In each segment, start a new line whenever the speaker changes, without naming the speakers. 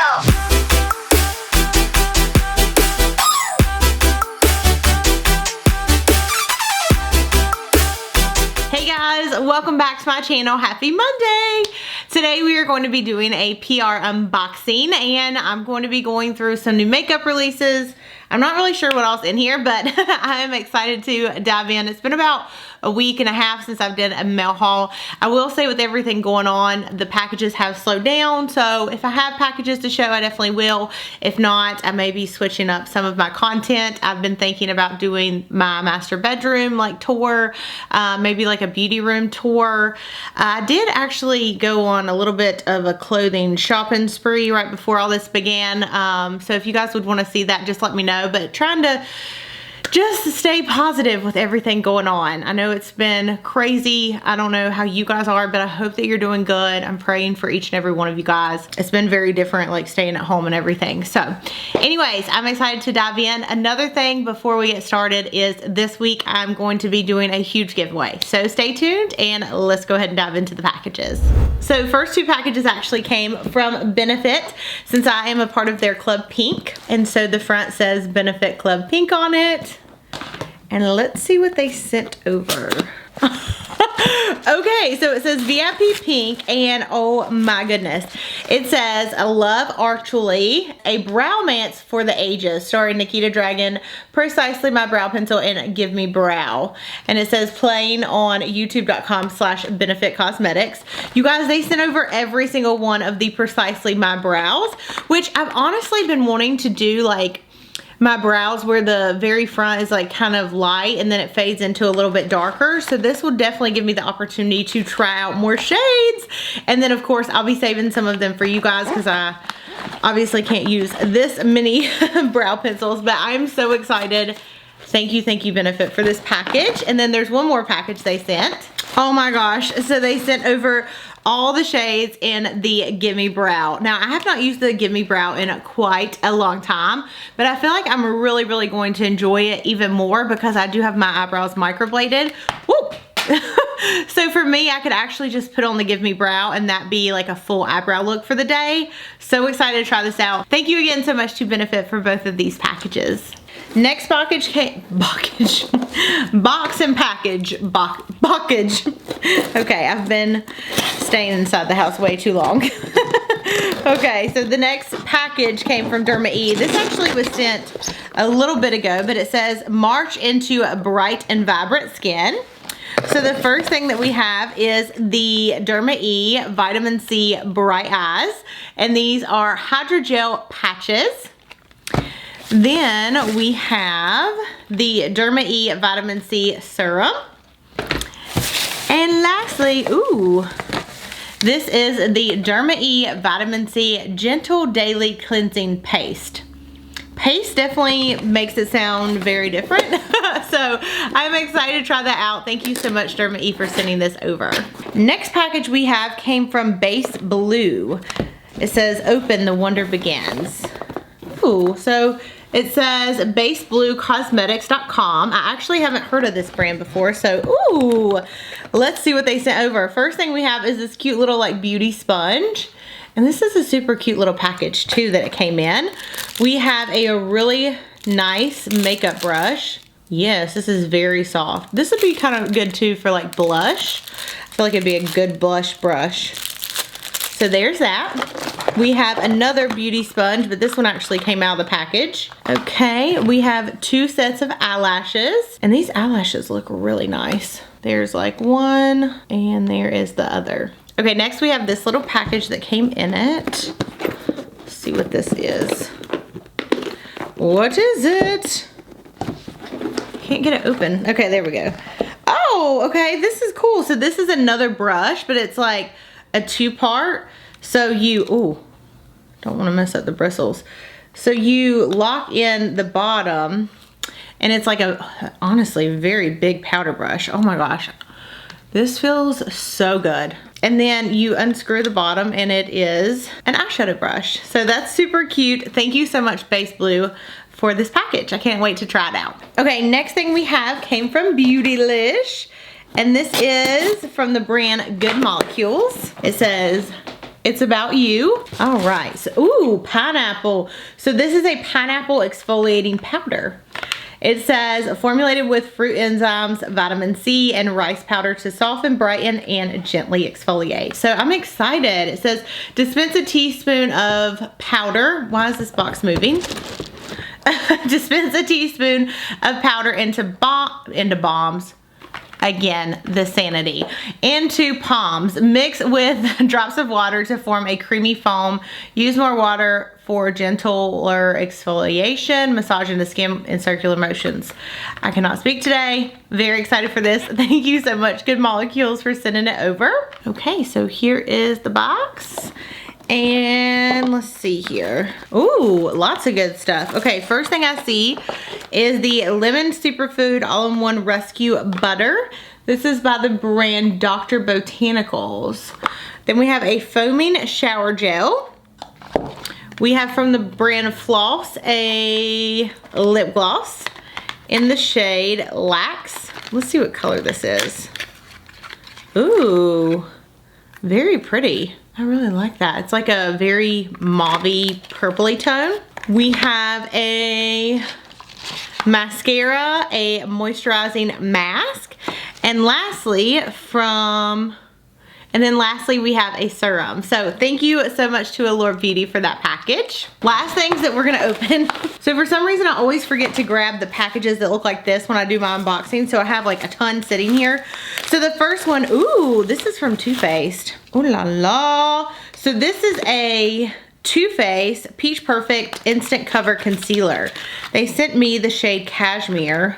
Hey guys, welcome back to my channel. Happy Monday. Today we are going to be doing a PR unboxing and I'm going to be going through some new makeup releases. I'm not really sure what else in here, but I am excited to dive in. It's been about a week and a half since I've done a mail haul. I will say with everything going on, the packages have slowed down. So if I have packages to show, I definitely will. If not, I may be switching up some of my content. I've been thinking about doing my master bedroom like tour, maybe like a beauty room tour. I did actually go on a little bit of a clothing shopping spree right before all this began. So if you guys would want to see that, just let me know. But trying to just stay positive with everything going on. I know it's been crazy. I don't know how you guys are, but I hope that you're doing good. I'm praying for each and every one of you guys. It's been very different, like staying at home and everything. So anyways, I'm excited to dive in. Another thing before we get started is this week I'm going to be doing a huge giveaway. So stay tuned and let's go ahead and dive into the packages. So first two packages actually came from Benefit, since I am a part of their Club Pink. And so the front says Benefit Club Pink on it. And let's see what they sent over. Okay, so it says VIP Pink, and oh my goodness. It says, Love Actually, a browmance for the ages, starring Nikita Dragon, Precisely My Brow Pencil, and Give Me Brow. And it says playing on youtube.com/Benefit Cosmetics. You guys, they sent over every single one of the Precisely My Brows, which I've honestly been wanting to do, like, my brows where the very front is like kind of light and then it fades into a little bit darker. So this will definitely give me the opportunity to try out more shades. And then of course I'll be saving some of them for you guys because I obviously can't use this many brow pencils, but I'm so excited. Thank you Benefit for this package. And then there's one more package they sent. Oh my gosh, so they sent over all the shades in the Gimme Brow. Now, I have not used the Gimme Brow in quite a long time, but I feel like I'm really going to enjoy it even more because I do have my eyebrows microbladed. Woo! So for me, I could actually just put on the Gimme Brow and that be like a full eyebrow look for the day. So excited to try this out. Thank you again so much to Benefit for both of these packages. Next package came, package. Okay, I've been staying inside the house way too long. Okay, so the next package came from Derma E. This actually was sent a little bit ago, but it says March into a bright and vibrant skin. So the first thing that we have is the Derma E Vitamin C Bright Eyes, and these are hydrogel patches. Then we have the Derma E Vitamin C Serum. And lastly, ooh, this is the Derma E Vitamin C Gentle Daily Cleansing Paste. Paste definitely makes it sound very different. So I'm excited to try that out. Thank you so much, Derma E, for sending this over. Next package we have came from Base Blue. It says, Open, the Wonder Begins. Ooh, so it says basebluecosmetics.com. I actually haven't heard of this brand before, so ooh, let's see what they sent over. First thing we have is this cute little like beauty sponge. And this is a super cute little package too that it came in. We have a really nice makeup brush. Yes, this is very soft. This would be kind of good too for like blush. I feel like it'd be a good blush brush. So there's that. We have another beauty sponge, but this one actually came out of the package. Okay, we have 2 sets of eyelashes, and these eyelashes look really nice. There's like one, and there is the other. Okay, next we have this little package that came in it. Let's see what this is. What is it? Can't get it open. Okay, there we go. Oh, okay, this is cool. So this is another brush, but it's like a 2-part. So you, ooh, don't want to mess up the bristles. So you lock in the bottom and it's like a, honestly, very big powder brush. Oh my gosh. This feels so good. And then you unscrew the bottom and it is an eyeshadow brush. So that's super cute. Thank you so much, Base Blue, for this package. I can't wait to try it out. Okay, next thing we have came from Beautylish. And this is from the brand Good Molecules. It says It's about you. All right, so, ooh, pineapple. So this is a pineapple exfoliating powder. It says, formulated with fruit enzymes, vitamin C, and rice powder to soften, brighten, and gently exfoliate. So I'm excited. It says, dispense a teaspoon of powder. Why is this box moving? Dispense a teaspoon of powder into bombs. Again, the sanity. Into palms. Mix with drops of water to form a creamy foam. Use more water for gentler exfoliation. Massage into skin in circular motions. I cannot speak today. Very excited for this. Thank you so much, Good Molecules, for sending it over. Okay, so here is the box. And let's see here. Ooh, lots of good stuff. Okay, first thing I see is the Lemon Superfood All-in-One Rescue Butter. This is by the brand Dr. Botanicals. Then we have a foaming shower gel. We have from the brand Floss a lip gloss in the shade Lax. Let's see what color this is. Ooh, very pretty. I really like that. It's like a very mauvey, purpley tone. We have a mascara, a moisturizing mask, and lastly we have a serum. So thank you so much to Allure Beauty for that package. Last things that we're gonna open. So for some reason I always forget to grab the packages that look like this when I do my unboxing, so I have like a ton sitting here. So the first one, ooh, this is from Too Faced. Ooh la la. So this is a Too Faced Peach Perfect Instant Cover Concealer. They sent me the shade Cashmere.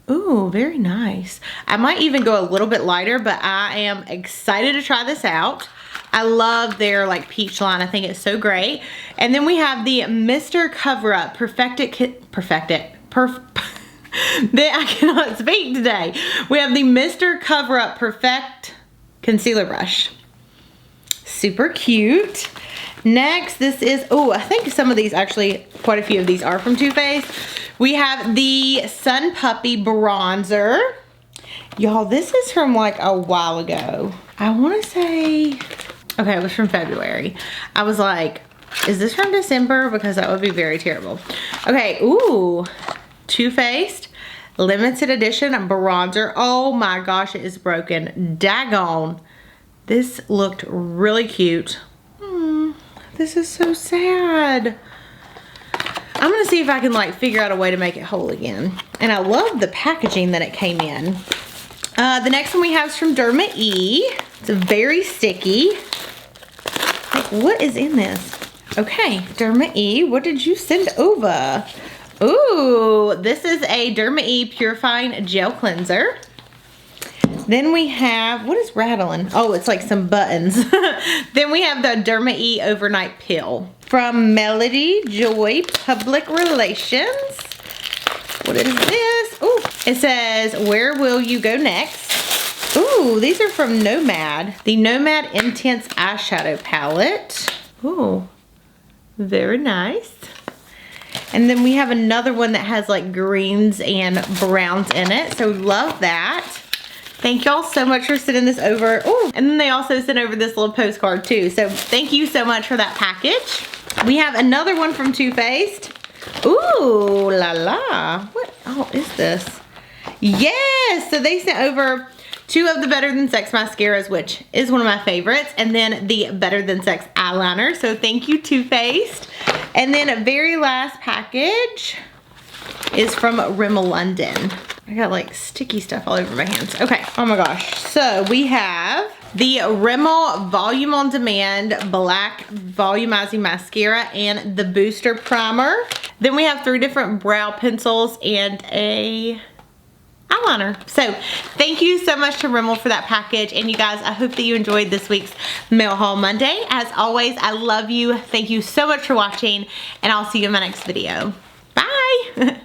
Ooh, very nice. I might even go a little bit lighter, but I am excited to try this out. I love their like peach line. I think it's so great. And then we have the Mr. Cover Up I cannot speak today. We have the Mr. Cover Up Perfect Concealer Brush. Super cute. Next, this is, oh, I think some of these, actually, quite a few of these are from Too Faced. We have the Sun Puppy Bronzer. Y'all, this is from like a while ago. I want to say, okay, it was from February. I was like, is this from December? Because that would be very terrible. Okay, ooh, Too Faced limited edition bronzer. Oh my gosh, it is broken. Daggone. This looked really cute. This is so sad. I'm gonna see if I can like figure out a way to make it whole again. And I love the packaging that it came in. The next one we have is from Derma E. It's very sticky. Like, what is in this? Okay, Derma E, what did you send over? Ooh, this is a Derma E Purifying Gel Cleanser. Then we have, what is rattling? Oh, it's like some buttons. Then we have the Derma E Overnight Pill from Melody Joy Public Relations. What is this? Ooh, it says, where will you go next? Ooh, these are from Nomad. The Nomad Intense Eyeshadow Palette. Ooh, very nice. And then we have another one that has like greens and browns in it. So love that. Thank y'all so much for sending this over. Oh, and then they also sent over this little postcard too. So thank you so much for that package. We have another one from Too Faced. Ooh, la la. What is this? Yes, so they sent over 2 of the Better Than Sex mascaras, which is one of my favorites, and then the Better Than Sex eyeliner. So thank you, Too Faced. And then a very last package is from Rimmel London. I got like sticky stuff all over my hands. Okay, oh my gosh. So we have the Rimmel Volume on Demand Black Volumizing Mascara and the Booster Primer. Then we have 3 different brow pencils and a eyeliner. So thank you so much to Rimmel for that package. And you guys, I hope that you enjoyed this week's Mail Haul Monday. As always, I love you. Thank you so much for watching, and I'll see you in my next video. Bye.